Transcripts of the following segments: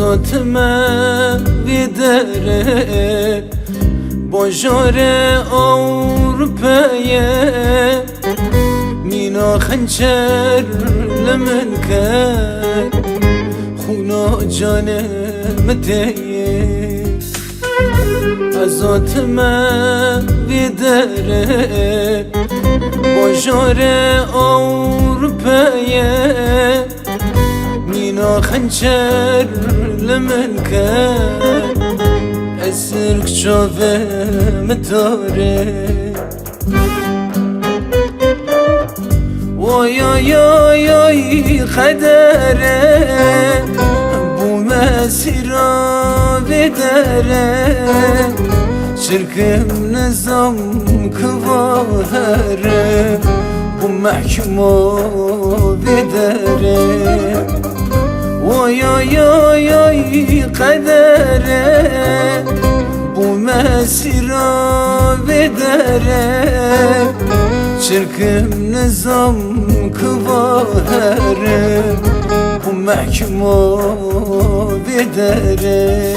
azotme videre bojare Avrupa'ya mina hançer lemen kar khuna canem teye azotme videre bojare Avrupa'ya mina hançer lemen kar esirk çove metare oy oy oy oy kadere bu mesira vedere çirkim nizam kıvare bu mahkumu vedere oy oy oy oy kadere bu mesira vedere çirkim nizam kıvare bu mahkumu vedere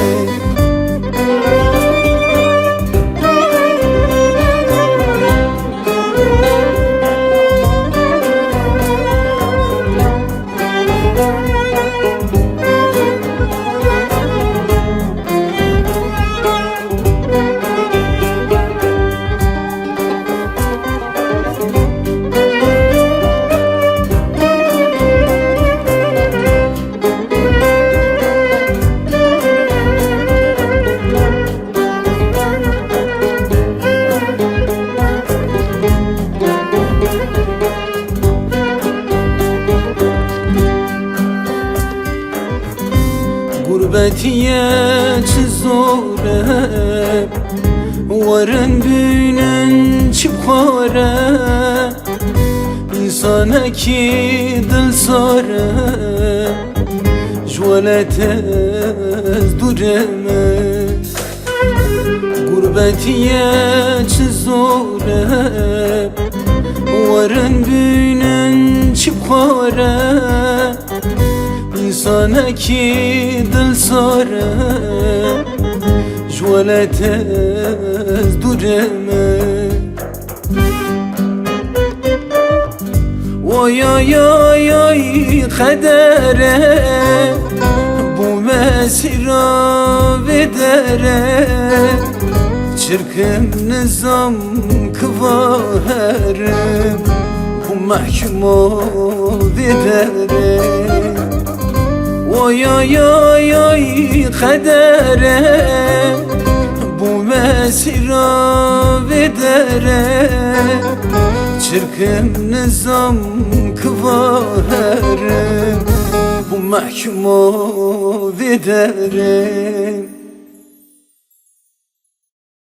Gurbetiye çizore varın büyünen çıpkare insana ki dil sare jwaletes dureme gurbetiye çizore varın büyünen çıpkare insana ki dil sare jwaletes dureme oy oy oy oy kadere bu mesira vedere çirkin nizam kıvare bu mahkumu vedere oy oy oy oy kadere bu mesira vedere çirkin nizam kıvare bu mahkumu vedere